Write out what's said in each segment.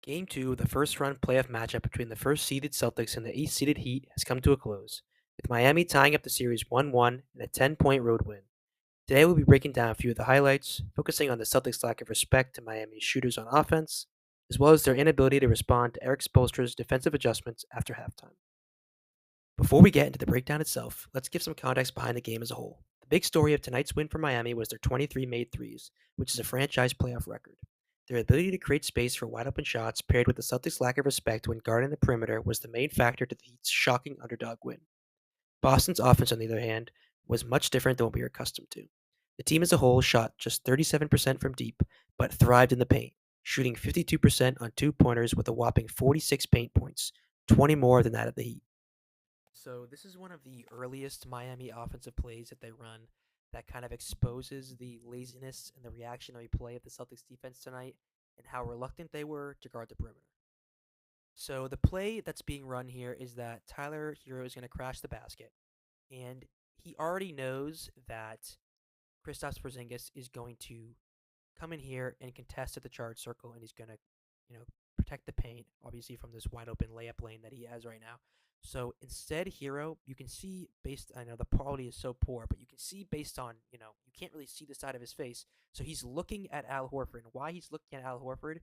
Game 2 of the first round playoff matchup between the first seeded Celtics and the eighth seeded Heat has come to a close, with Miami tying up the series 1-1 in a 10-point road win. Today we'll be breaking down a few of the highlights, focusing on the Celtics' lack of respect to Miami's shooters on offense, as well as their inability to respond to Eric Spoelstra's defensive adjustments after halftime. Before we get into the breakdown itself, let's give some context behind the game as a whole. The big story of tonight's win for Miami was their 23 made threes, which is a franchise playoff record. Their ability to create space for wide open shots paired with the Celtics' lack of respect when guarding the perimeter was the main factor to the Heat's shocking underdog win. Boston's offense, on the other hand, was much different than what we were accustomed to. The team as a whole shot just 37% from deep, but thrived in the paint, shooting 52% on two-pointers with a whopping 46 paint points, 20 more than that of the Heat. So this is one of the earliest Miami offensive plays that they run that kind of exposes the laziness and the reactionary play of the Celtics defense tonight and how reluctant they were to guard the perimeter. So the play that's being run here is that Tyler Hero is going to crash the basket, and he already knows that Kristaps Porzingis is going to come in here and contest at the charge circle, and he's going to, protect the paint, obviously from this wide open layup lane that he has right now. So instead, Hero, you can see based, I know the quality is so poor, but you can see based on, you can't really see the side of his face. So he's looking at Al Horford, and why he's looking at Al Horford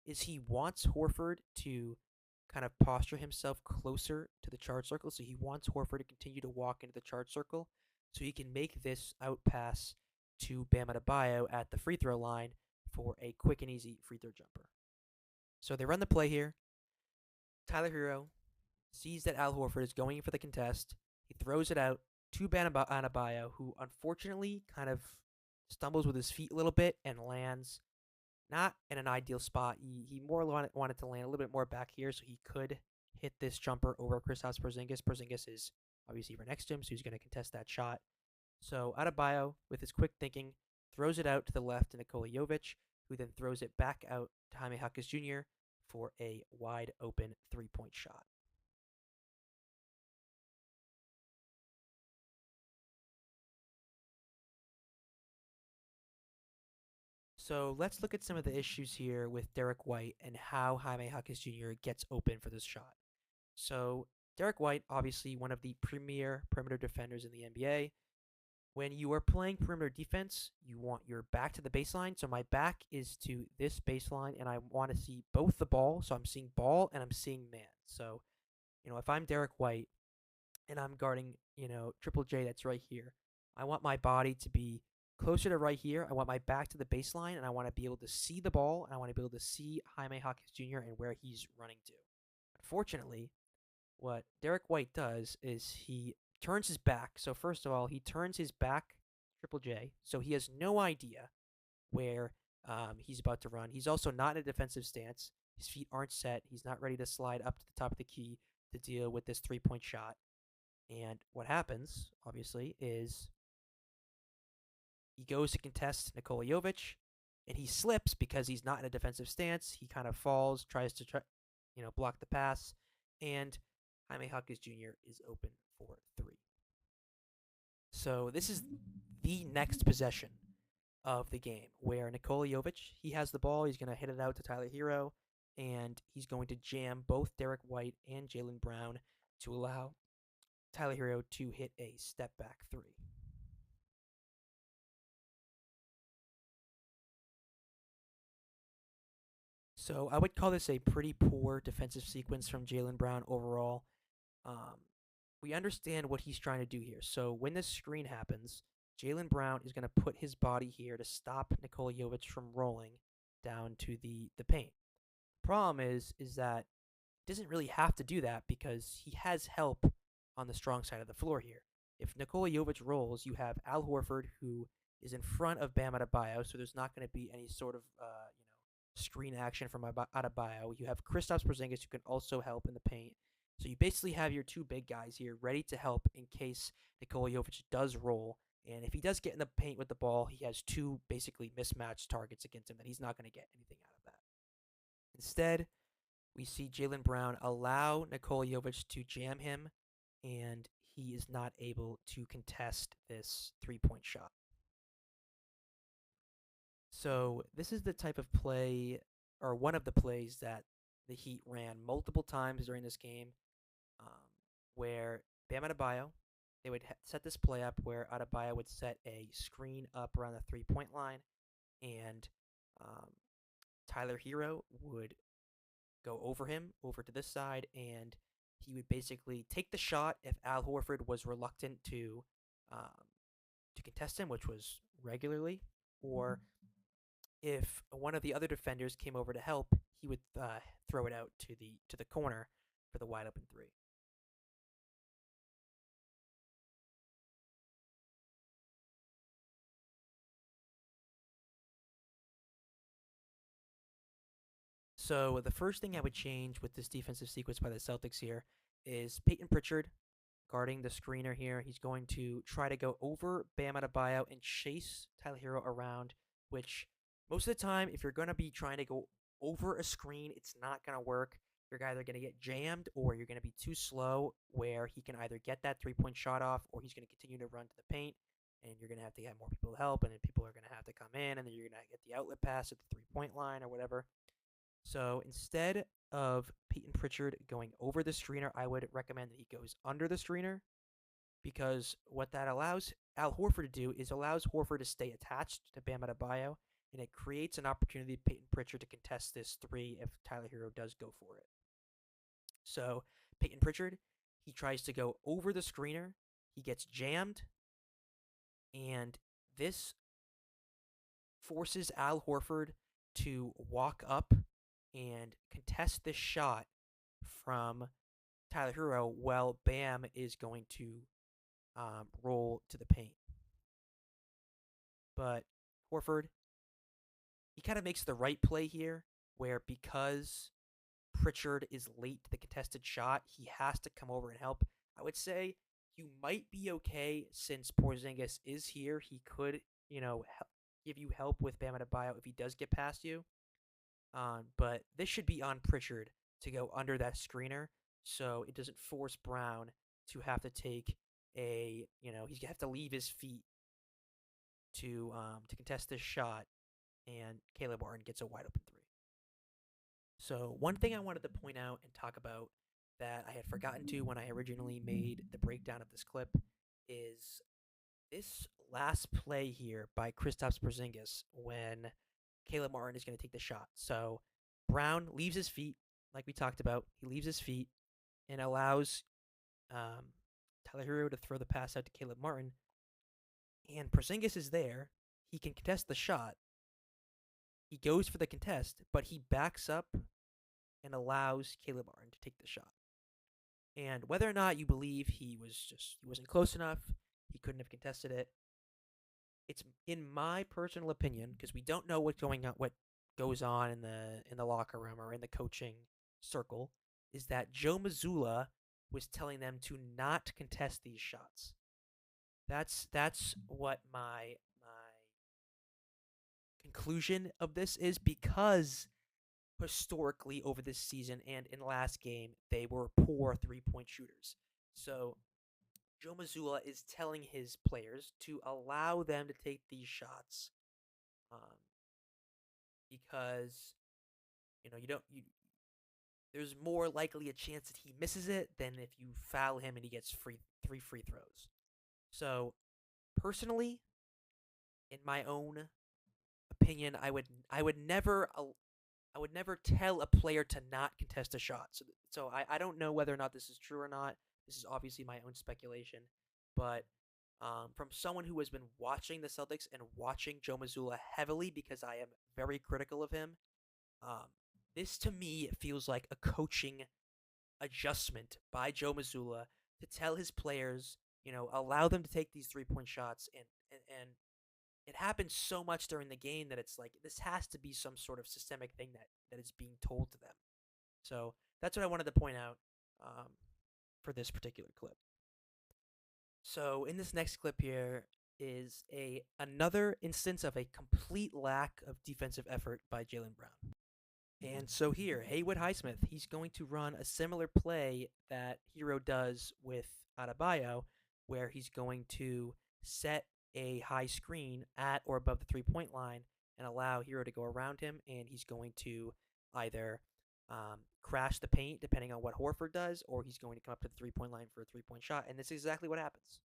is he wants Horford to kind of posture himself closer to the charge circle. So he wants Horford to continue to walk into the charge circle so he can make this out pass to Bam Adebayo at the free throw line for a quick and easy free throw jumper. So they run the play here. Tyler Hero sees that Al Horford is going for the contest. He throws it out to Bam Adebayo, who unfortunately kind of stumbles with his feet a little bit and lands not in an ideal spot. He more wanted to land a little bit more back here so he could hit this jumper over Kristaps Porzingis. Porzingis is obviously right next to him, so he's going to contest that shot. So Adebayo, with his quick thinking, throws it out to the left to Nikola Jovic, who then throws it back out to Jaime Jaquez Jr. for a wide open three-point shot. So let's look at some of the issues here with Derek White and how Jaime Jaquez Jr. gets open for this shot. So Derek White, obviously one of the premier perimeter defenders in the NBA. When you are playing perimeter defense, you want your back to the baseline. So my back is to this baseline, and I want to see both the ball. So I'm seeing ball and I'm seeing man. So, if I'm Derek White and I'm guarding, Triple J that's right here, I want my body to be closer to right here. I want my back to the baseline, and I want to be able to see the ball, and I want to be able to see Jaime Jaquez Jr. and where he's running to. Unfortunately, what Derek White does is he turns his back. So first of all, he turns his back Triple J, so he has no idea where he's about to run. He's also not in a defensive stance. His feet aren't set. He's not ready to slide up to the top of the key to deal with this three-point shot. And what happens, obviously, is he goes to contest Nikola Jovic, and he slips because he's not in a defensive stance. He kind of falls, tries to block the pass, and Jaime Jaquez Jr. is open for three. So this is the next possession of the game where Nikola Jovic, he has the ball. He's going to hit it out to Tyler Hero, and he's going to jam both Derek White and Jaylen Brown to allow Tyler Hero to hit a step back three. So I would call this a pretty poor defensive sequence from Jaylen Brown overall. Um, we understand what he's trying to do here. So when this screen happens, Jaylen Brown is going to put his body here to stop Nikola Jovic from rolling down to the paint. The problem is that he doesn't really have to do that because he has help on the strong side of the floor here. If Nikola Jovic rolls, you have Al Horford, who is in front of Bam Adebayo, so there's not going to be any sort of screen action from Adebayo. You have Kristaps Porzingis, who can also help in the paint. So you basically have your two big guys here ready to help in case Nikola Jovic does roll. And if he does get in the paint with the ball, he has two basically mismatched targets against him that he's not going to get anything out of that. Instead, we see Jaylen Brown allow Nikola Jovic to jam him, and he is not able to contest this three-point shot. So this is the type of play or one of the plays that the Heat ran multiple times during this game, um, where Bam Adebayo, they would set this play up where Adebayo would set a screen up around the 3 point line, and um, Tyler Hero would go over him over to this side, and he would basically take the shot if Al Horford was reluctant to contest him, which was regularly, or if one of the other defenders came over to help, he would throw it out to the corner for the wide open three. So the first thing I would change with this defensive sequence by the Celtics here is Peyton Pritchard guarding the screener here. He's going to try to go over Bam Adebayo and chase Tyler Hero around, which most of the time, if you're going to be trying to go over a screen, it's not going to work. You're either going to get jammed or you're going to be too slow where he can either get that 3 point shot off or he's going to continue to run to the paint and you're going to have to get more people to help and then people are going to have to come in and then you're going to get the outlet pass at the 3 point line or whatever. So instead of Peyton Pritchard going over the screener, I would recommend that he goes under the screener because what that allows Al Horford to do is allows Horford to stay attached to Bam Adebayo, and it creates an opportunity for Peyton Pritchard to contest this three if Tyler Hero does go for it. So Peyton Pritchard, he tries to go over the screener, he gets jammed, and this forces Al Horford to walk up and contest this shot from Tyler Hero while Bam is going to roll to the paint. But Horford, he kind of makes the right play here, where because Pritchard is late to the contested shot, he has to come over and help. I would say you might be okay since Porzingis is here. He could, give you help with Bam Adebayo if he does get past you. But this should be on Pritchard to go under that screener, so it doesn't force Brown to have to take he's gonna have to leave his feet to contest this shot, and Caleb Martin gets a wide open three. So one thing I wanted to point out and talk about that I had forgotten to when I originally made the breakdown of this clip is this last play here by Kristaps Porzingis when Caleb Martin is going to take the shot. So Brown leaves his feet, like we talked about. He leaves his feet and allows Tyler Hero to throw the pass out to Caleb Martin. And Porzingis is there. He can contest the shot. He goes for the contest, but he backs up and allows Caleb Martin to take the shot. And whether or not you believe he wasn't close enough, he couldn't have contested it. It's in my personal opinion, because we don't know what goes on in the locker room or in the coaching circle, is that Joe Mazzulla was telling them to not contest these shots. That's what my conclusion of this is, because historically over this season and in the last game they were poor 3 point shooters. So Joe Mazzulla is telling his players to allow them to take these shots, because there's more likely a chance that he misses it than if you foul him and he gets three free throws. So personally, in my own opinion, I would never tell a player to not contest a shot. So I don't know whether or not this is true or not. This is obviously my own speculation, but from someone who has been watching the Celtics and watching Joe Mazzulla heavily, because I am very critical of him, this to me feels like a coaching adjustment by Joe Mazzulla to tell his players, allow them to take these 3 point shots, and it happens so much during the game that it's like this has to be some sort of systemic thing that is being told to them. So that's what I wanted to point out for this particular clip. So in this next clip here is another instance of a complete lack of defensive effort by Jaylen Brown. And so here, Haywood Highsmith, he's going to run a similar play that Hero does with Adebayo, where he's going to set a high screen at or above the 3 point line and allow Hero to go around him, and he's going to either crash the paint depending on what Horford does, or he's going to come up to the 3-point line for a 3-point shot, and this is exactly what happens.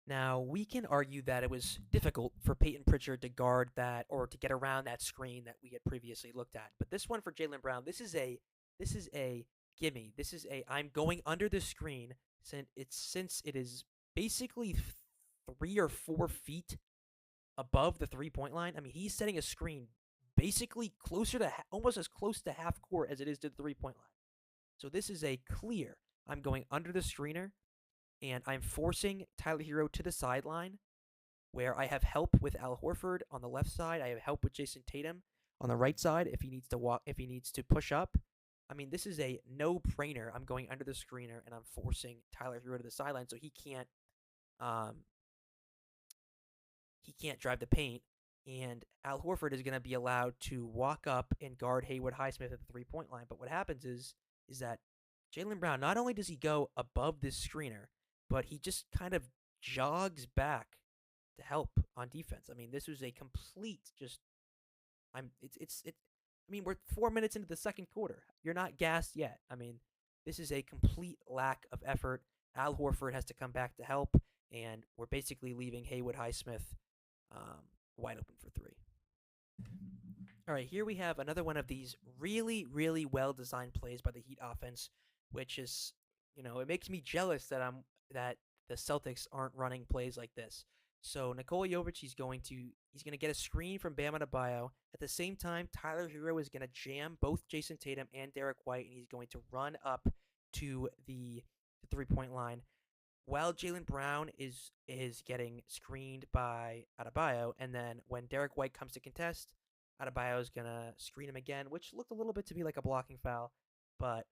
Now, we can argue that it was difficult for Peyton Pritchard to guard that or to get around that screen that we had previously looked at. But this one for Jaylen Brown, this is a gimme. This is a I'm going under the screen since it is basically 3 or 4 feet above the 3-point line. I mean, he's setting a screen basically closer to almost as close to half court as it is to the 3-point line. So this is a clear. I'm going under the screener and I'm forcing Tyler Hero to the sideline where I have help with Al Horford on the left side. I have help with Jason Tatum on the right side if he needs to if he needs to push up. I mean, this is a no-brainer. I'm going under the screener and I'm forcing Tyler Hero to the sideline so um he can't drive the paint, and Al Horford is going to be allowed to walk up and guard Haywood Highsmith at the 3-point line. But what happens is that Jaylen Brown, not only does he go above this screener, but he just kind of jogs back to help on defense. I mean, this was a complete just I mean, we're 4 minutes into the second quarter. You're not gassed yet. I mean, this is a complete lack of effort. Al Horford has to come back to help, and we're basically leaving Haywood Highsmith wide open for three. All right, here we have another one of these really, really well-designed plays by the Heat offense, which is, it makes me jealous that the Celtics aren't running plays like this. So Nikola Jovic, he's going to get a screen from Bam Adebayo. At the same time, Tyler Hero is going to jam both Jason Tatum and Derek White, and he's going to run up to the 3-point line while Jaylen Brown is getting screened by Adebayo. And then when Derek White comes to contest, Adebayo is going to screen him again, which looked a little bit to me like a blocking foul. But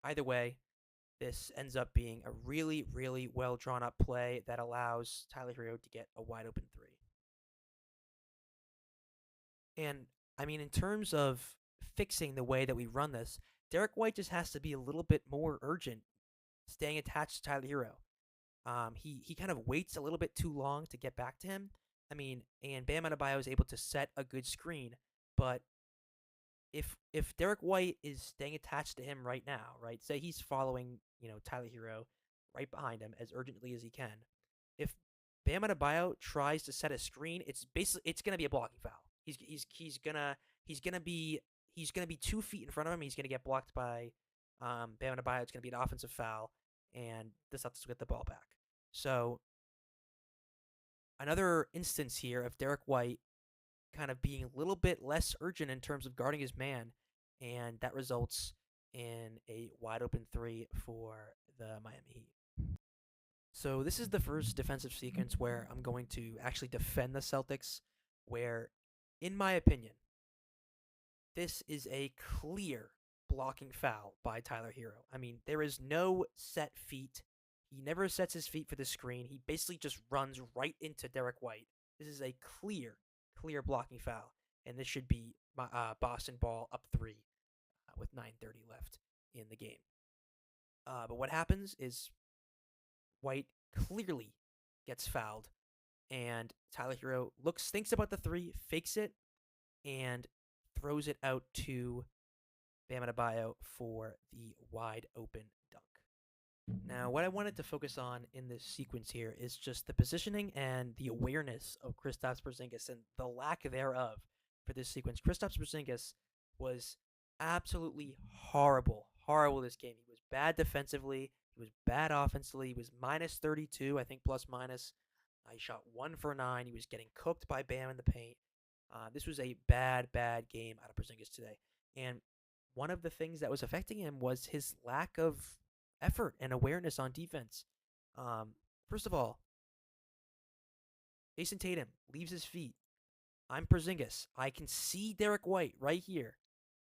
either way, this ends up being a really, really well drawn up play that allows Tyler Hero to get a wide open three. And I mean, in terms of fixing the way that we run this, Derek White just has to be a little bit more urgent, staying attached to Tyler Hero. He kind of waits a little bit too long to get back to him. I mean, and Bam Adebayo is able to set a good screen, but if Derek White is staying attached to him right now, right? Say he's following, Tyler Hero right behind him as urgently as he can. If Bam Adebayo tries to set a screen, it's gonna be a blocking foul. He's gonna be 2 feet in front of him. He's gonna get blocked by Bam Adebayo. It's gonna be an offensive foul, and the Celtics will get the ball back. So another instance here of Derek White kind of being a little bit less urgent in terms of guarding his man, and that results in a wide open three for the Miami Heat. So this is the first defensive sequence where I'm going to actually defend the Celtics, where, in my opinion, this is a clear blocking foul by Tyler Hero. I mean, there is no set feet. He never sets his feet for the screen. He basically just runs right into Derek White. This is a clear blocking foul, and this should be Boston ball up 3 with 9:30 left in the game. But what happens is White clearly gets fouled, and Tyler Hero thinks about the 3, fakes it, and throws it out to Bam Adebayo for the wide open dunk. Now, what I wanted to focus on in this sequence here is just the positioning and the awareness of Kristaps Porzingis and the lack thereof for this sequence. Kristaps Porzingis was absolutely horrible this game. He was bad defensively. He was bad offensively. He was minus 32, I think, plus minus. He shot 1 for 9. He was getting cooked by Bam in the paint. This was a bad game out of Porzingis today. And one of the things that was affecting him was his lack of effort and awareness on defense. First of all, Jason Tatum leaves his feet. I'm Porzingis. I can see Derek White right here.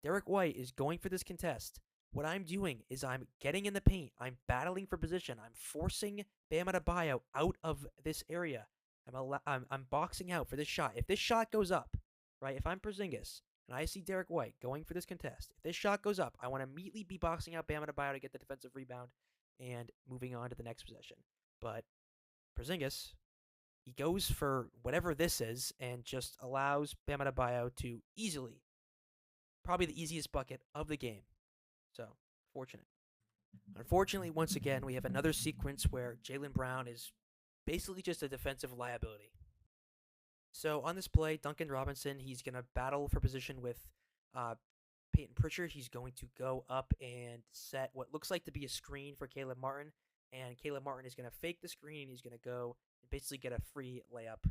Derek White is going for this contest. What I'm doing is I'm getting in the paint. I'm battling for position. I'm forcing Bam Adebayo out of this area. I'm boxing out for this shot. If this shot goes up, right, if I'm Porzingis and I see Derek White going for this contest, if this shot goes up, I want to immediately be boxing out Bam Adebayo to get the defensive rebound and moving on to the next possession. But Porzingis, he goes for whatever this is and just allows Bam Adebayo to easily, probably the easiest bucket of the game. So, fortunate. Unfortunately, once again, we have another sequence where Jaylen Brown is basically just a defensive liability. So on this play, Duncan Robinson, he's going to battle for position with uh, Peyton Pritchard. He's going to go up and set what looks like to be a screen for Caleb Martin. And Caleb Martin is going to fake the screen, and he's going to go and basically get a free layup,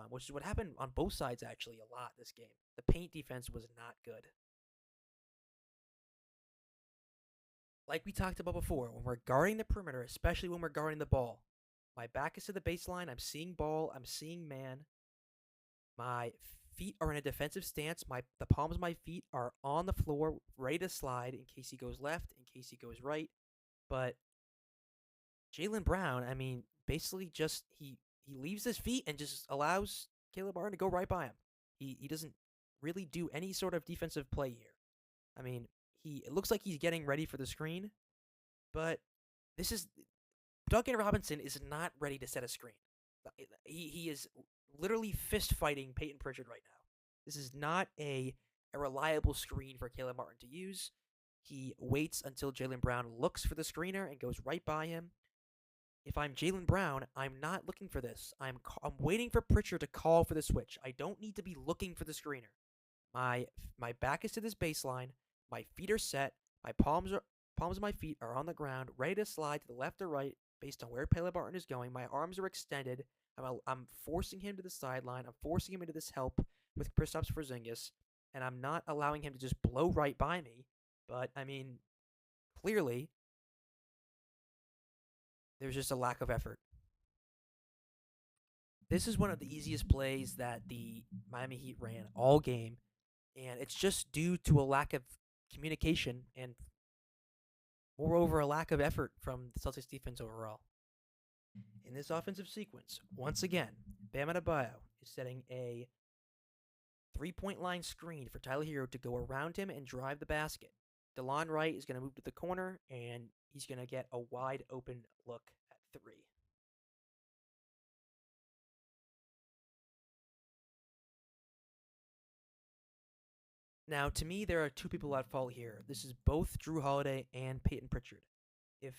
which is what happened on both sides actually a lot this game. The paint defense was not good. Like we talked about before, when we're guarding the perimeter, especially when we're guarding the ball, my back is to the baseline. I'm seeing ball. I'm seeing man. My feet are in a defensive stance. The palms of my feet are on the floor, ready to slide in case he goes left, in case he goes right. But Jaylen Brown, I mean, basically just he leaves his feet and just allows Caleb Martin to go right by him. He doesn't really do any sort of defensive play here. I mean, it looks like he's getting ready for the screen, but this is Duncan Robinson is not ready to set a screen. He is literally fist fighting Peyton Pritchard right now. This is not a reliable screen for Caleb Martin to use. He waits until Jaylen Brown looks for the screener and goes right by him. If I'm Jaylen Brown, I'm not looking for this. I'm waiting for Pritchard to call for the switch. I don't need to be looking for the screener. My back is to this baseline. My feet are set. My palms of my feet are on the ground, ready to slide to the left or right based on where Caleb Martin is going. My arms are extended. I'm forcing him to the sideline. I'm forcing him into this help with Kristaps Porzingis, and I'm not allowing him to just blow right by me. But I mean, clearly, there's just a lack of effort. This is one of the easiest plays that the Miami Heat ran all game, and it's just due to a lack of communication and, moreover, a lack of effort from the Celtics defense overall. In this offensive sequence, once again, Bam Adebayo is setting a three-point line screen for Tyler Hero to go around him and drive the basket. DeLon Wright is going to move to the corner, and he's going to get a wide open look at three. Now, to me, there are two people at fault here. This is both Jrue Holiday and Peyton Pritchard. If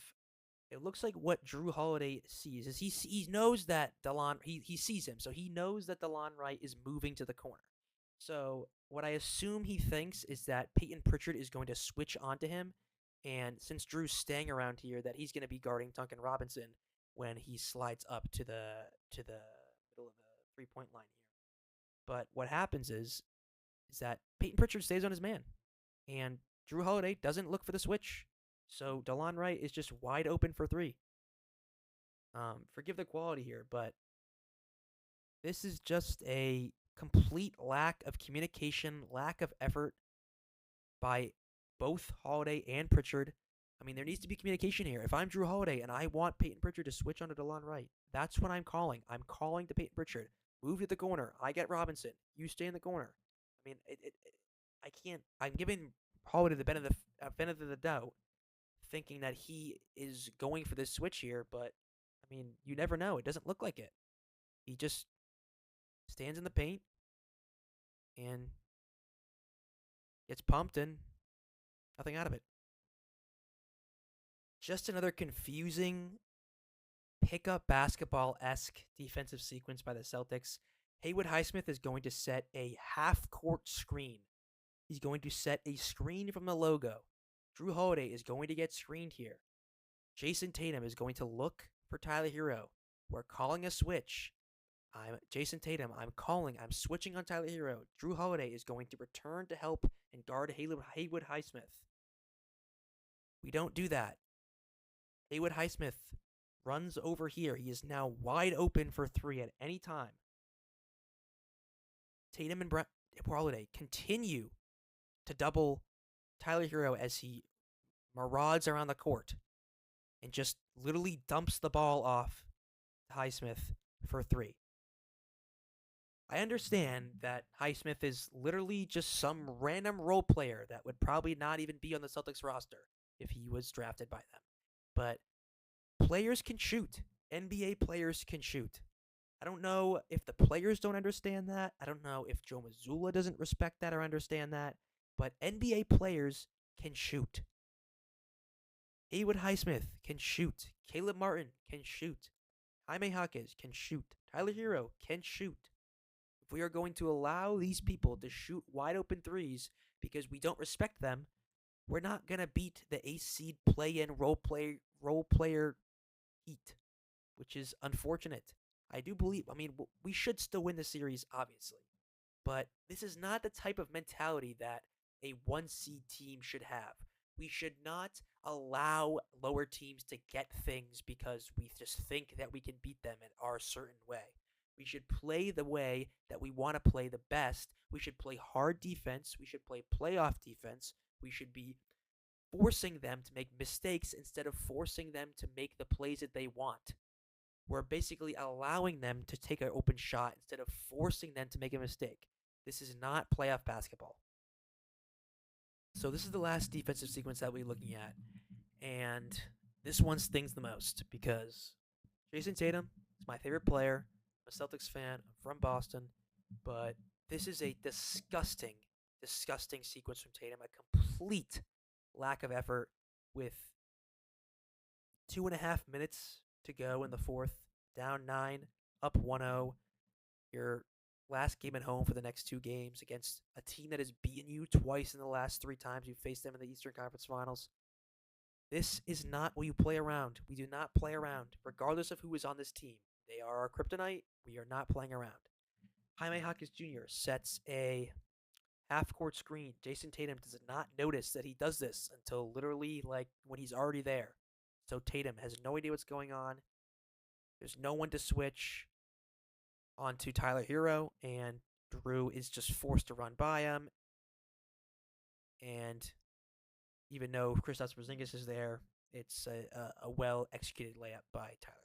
it looks like what Jrue Holiday sees is he knows that he sees him, so he knows that DeLon Wright is moving to the corner. So what I assume he thinks is that Peyton Pritchard is going to switch onto him, and since Jrue's staying around here, that he's going to be guarding Duncan Robinson when he slides up to the middle of the 3-point line here. But what happens is that Peyton Pritchard stays on his man, and Jrue Holiday doesn't look for the switch. So DeLon Wright is just wide open for three. Forgive the quality here, but this is just a complete lack of communication, lack of effort by both Holiday and Pritchard. I mean, there needs to be communication here. If I'm Jrue Holiday and I want Peyton Pritchard to switch onto DeLon Wright, that's what I'm calling. I'm calling to Peyton Pritchard. Move to the corner. I get Robinson. You stay in the corner. I mean, I can't. I'm giving Holiday the benefit of the doubt, thinking that he is going for this switch here, but I mean, you never know. It doesn't look like it. He just stands in the paint and gets pumped and nothing out of it. Just another confusing pickup basketball-esque defensive sequence by the Celtics. Haywood Highsmith is going to set a half-court screen. He's going to set a screen from the logo. Jrue Holiday is going to get screened here. Jason Tatum is going to look for Tyler Hero. We're calling a switch. I'm Jason Tatum. I'm switching on Tyler Hero. Jrue Holiday is going to return to help and guard Haywood Highsmith. We don't do that. Haywood Highsmith runs over here. He is now wide open for three at any time. Tatum and Holiday continue to double Tyler Hero as he marauds around the court and just literally dumps the ball off Highsmith for three. I understand that Highsmith is literally just some random role player that would probably not even be on the Celtics roster if he was drafted by them. But players can shoot. NBA players can shoot. I don't know if the players don't understand that. I don't know if Joe Mazzulla doesn't respect that or understand that. But NBA players can shoot. Haywood Highsmith can shoot. Caleb Martin can shoot. Jaime Jaquez can shoot. Tyler Hero can shoot. If we are going to allow these people to shoot wide open threes because we don't respect them, we're not gonna beat the ace seed play-in role player Heat, which is unfortunate. I do believe. I mean, we should still win the series, obviously, but this is not the type of mentality that a one seed team should have. We should not allow lower teams to get things because we just think that we can beat them in our certain way. We should play the way that we want to play the best. We should play hard defense. We should play playoff defense. We should be forcing them to make mistakes instead of forcing them to make the plays that they want. We're basically allowing them to take an open shot instead of forcing them to make a mistake. This is not playoff basketball. So this is the last defensive sequence that we're looking at. And this one stings the most because Jason Tatum is my favorite player. I'm a Celtics fan. I'm from Boston. But this is a disgusting, disgusting sequence from Tatum. A complete lack of effort with 2.5 minutes to go in the fourth, down 9, up 1-0. Your last game at home for the next 2 games against a team that has beaten you twice in the last 3 times you faced them in the Eastern Conference Finals. This is not what you play around. We do not play around, regardless of who is on this team. They are our kryptonite. We are not playing around. Jaime Jaquez Jr. sets a half-court screen. Jason Tatum does not notice that he does this until literally like when he's already there. So Tatum has no idea what's going on. There's no one to switch onto Tyler Hero, and Drew is just forced to run by him. And even though Kristaps Porzingis is there, it's a well-executed layup by Tyler